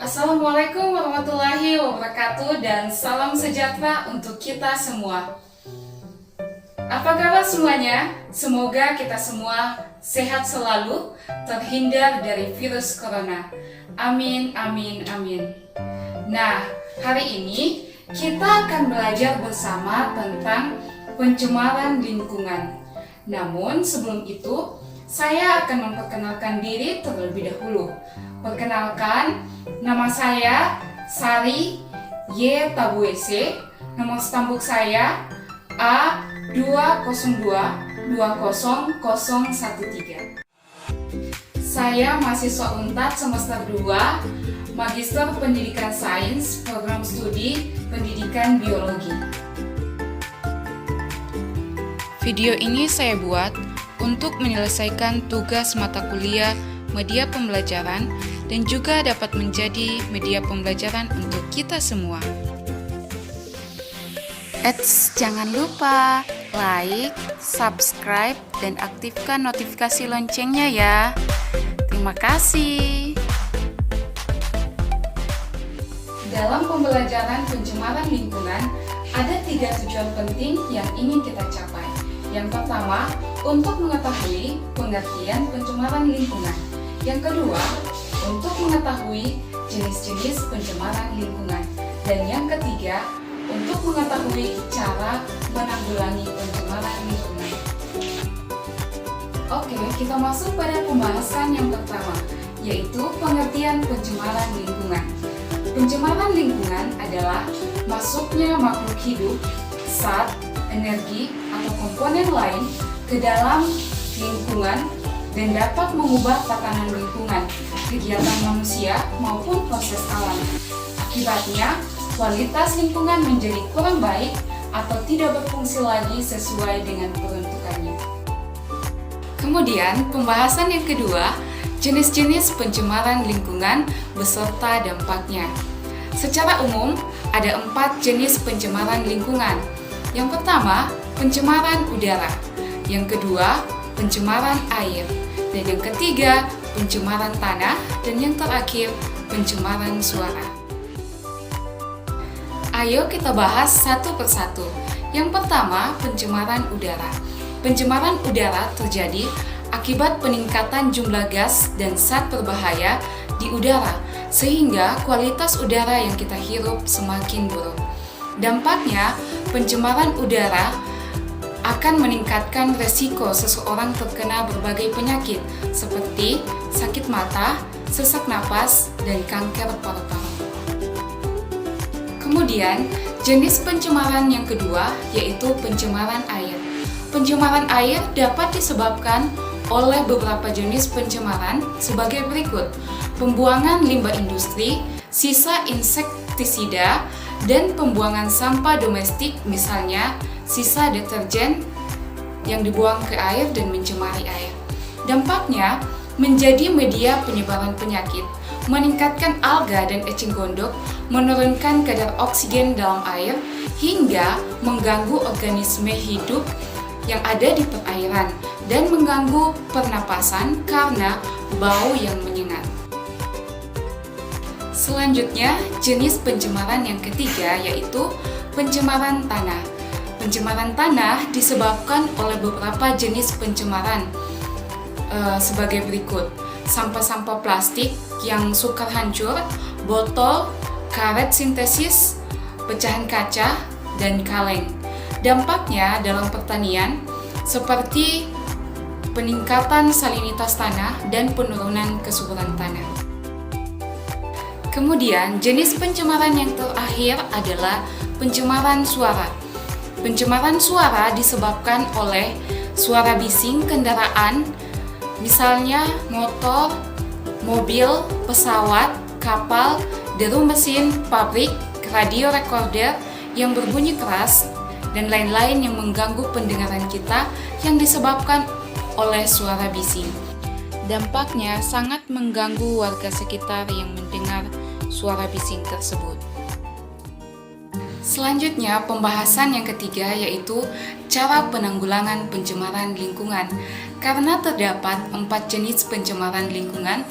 Assalamualaikum warahmatullahi wabarakatuh dan salam sejahtera untuk kita semua. Apa kabar semuanya? Semoga kita semua sehat selalu, terhindar dari virus corona. Amin, amin, amin. Nah, hari ini kita akan belajar bersama tentang pencemaran lingkungan. Namun sebelum itu, saya akan memperkenalkan diri terlebih dahulu. Perkenalkan, nama saya Sari Y. Tabuese. Nomor stambuk saya A202-20013. Saya mahasiswa UNTAD semester 2, Magister Pendidikan Sains, Program Studi Pendidikan Biologi. Video ini saya buat untuk menyelesaikan tugas mata kuliah media pembelajaran dan juga dapat menjadi media pembelajaran untuk kita semua. Jangan lupa like, subscribe, dan aktifkan notifikasi loncengnya ya. Terima kasih. Dalam pembelajaran pencemaran lingkungan, ada 3 tujuan penting yang ingin kita capai. Yang pertama, untuk mengetahui pengertian pencemaran lingkungan. Yang kedua, untuk mengetahui jenis-jenis pencemaran lingkungan. Dan yang ketiga, untuk mengetahui cara menanggulangi pencemaran lingkungan. Oke, kita masuk pada pembahasan yang pertama, yaitu pengertian pencemaran lingkungan. Pencemaran lingkungan adalah masuknya makhluk hidup, zat, energi, atau komponen lain ke dalam lingkungan dan dapat mengubah tatanan lingkungan, kegiatan manusia maupun proses alam. Akibatnya, kualitas lingkungan menjadi kurang baik atau tidak berfungsi lagi sesuai dengan peruntukannya. Kemudian, pembahasan yang kedua, jenis-jenis pencemaran lingkungan beserta dampaknya. Secara umum, ada 4 jenis pencemaran lingkungan. Yang pertama, pencemaran udara. Yang kedua, pencemaran air. Dan yang ketiga, pencemaran tanah. Dan yang terakhir, pencemaran suara. Ayo kita bahas satu persatu. Yang pertama, pencemaran udara. Pencemaran udara terjadi akibat peningkatan jumlah gas dan zat berbahaya di udara, sehingga kualitas udara yang kita hirup semakin buruk. Dampaknya, pencemaran udara akan meningkatkan resiko seseorang terkena berbagai penyakit seperti sakit mata, sesak napas, dan kanker paru-paru. Kemudian, jenis pencemaran yang kedua yaitu pencemaran air. Pencemaran air dapat disebabkan oleh beberapa jenis pencemaran sebagai berikut: pembuangan limbah industri, sisa insektisida, dan pembuangan sampah domestik, misalnya sisa deterjen yang dibuang ke air dan mencemari air. Dampaknya menjadi media penyebaran penyakit, meningkatkan alga dan eceng gondok, menurunkan kadar oksigen dalam air, hingga mengganggu organisme hidup yang ada di perairan dan mengganggu pernapasan karena bau yang menyengat. Selanjutnya, jenis pencemaran yang ketiga yaitu pencemaran tanah. Pencemaran tanah disebabkan oleh beberapa jenis pencemaran sebagai berikut: sampah-sampah plastik yang sukar hancur, botol, karet sintesis, pecahan kaca, dan kaleng. Dampaknya dalam pertanian seperti peningkatan salinitas tanah dan penurunan kesuburan tanah. Kemudian, jenis pencemaran yang terakhir adalah pencemaran suara. Pencemaran suara disebabkan oleh suara bising kendaraan, misalnya motor, mobil, pesawat, kapal, deru mesin, pabrik, radio recorder yang berbunyi keras, dan lain-lain yang mengganggu pendengaran kita yang disebabkan oleh suara bising. Dampaknya sangat mengganggu warga sekitar yang mendengar suara bising tersebut. Selanjutnya, pembahasan yang ketiga yaitu cara penanggulangan pencemaran lingkungan. Karena terdapat 4 jenis pencemaran lingkungan,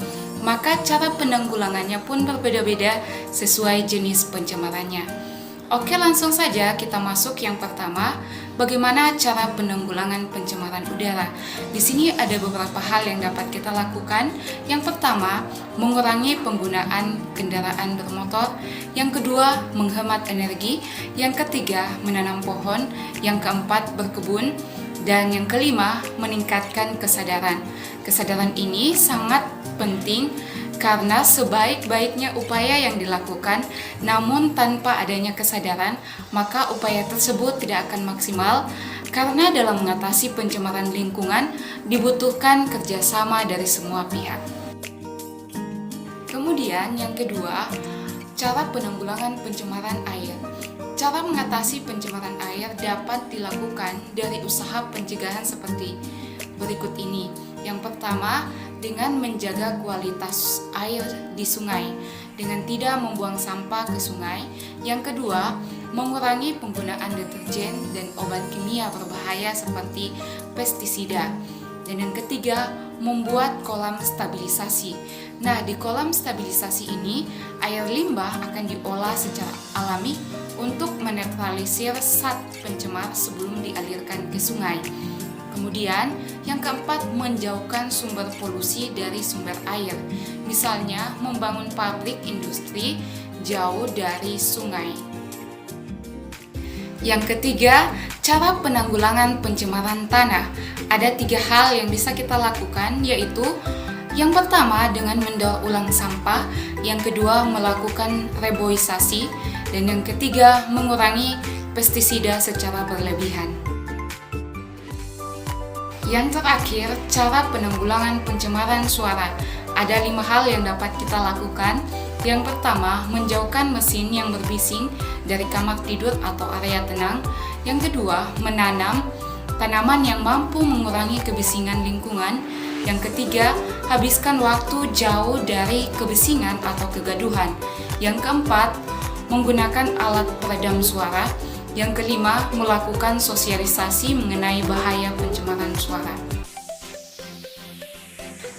maka cara penanggulangannya pun berbeda-beda sesuai jenis pencemarannya. Oke, langsung saja kita masuk yang pertama, bagaimana cara penanggulangan pencemaran udara. Di sini ada beberapa hal yang dapat kita lakukan. Yang pertama, mengurangi penggunaan kendaraan bermotor. Yang kedua, menghemat energi. Yang ketiga, menanam pohon. Yang keempat, berkebun. Dan yang kelima, meningkatkan kesadaran. Kesadaran ini sangat penting karena sebaik-baiknya upaya yang dilakukan, namun tanpa adanya kesadaran, maka upaya tersebut tidak akan maksimal karena dalam mengatasi pencemaran lingkungan dibutuhkan kerjasama dari semua pihak. Kemudian yang kedua, cara penanggulangan pencemaran air. Cara mengatasi pencemaran air dapat dilakukan dari usaha pencegahan seperti berikut ini. Yang pertama, dengan menjaga kualitas air di sungai, dengan tidak membuang sampah ke sungai. Yang kedua, mengurangi penggunaan deterjen dan obat kimia berbahaya seperti pestisida. Dan yang ketiga, membuat kolam stabilisasi. Nah, di kolam stabilisasi ini, air limbah akan diolah secara alami untuk menetralisir zat pencemar sebelum dialirkan ke sungai. Kemudian, yang keempat, menjauhkan sumber polusi dari sumber air. Misalnya, membangun pabrik industri jauh dari sungai. Yang ketiga, cara penanggulangan pencemaran tanah. Ada 3 hal yang bisa kita lakukan, yaitu yang pertama dengan mendaur ulang sampah, yang kedua melakukan reboisasi, dan yang ketiga mengurangi pestisida secara berlebihan. Yang terakhir, cara penanggulangan pencemaran suara. Ada 5 hal yang dapat kita lakukan. Yang pertama, menjauhkan mesin yang berbising dari kamar tidur atau area tenang. Yang kedua, menanam tanaman yang mampu mengurangi kebisingan lingkungan. Yang ketiga, habiskan waktu jauh dari kebisingan atau kegaduhan. Yang keempat, menggunakan alat peredam suara. Yang kelima, melakukan sosialisasi mengenai bahaya pencemaran suara.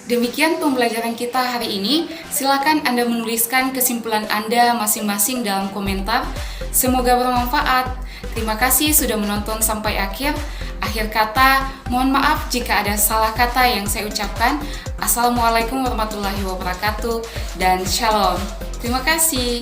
Demikian pembelajaran kita hari ini. Silakan Anda menuliskan kesimpulan Anda masing-masing dalam komentar. Semoga bermanfaat. Terima kasih sudah menonton sampai akhir. Akhir kata, mohon maaf jika ada salah kata yang saya ucapkan. Assalamualaikum warahmatullahi wabarakatuh dan shalom. Terima kasih.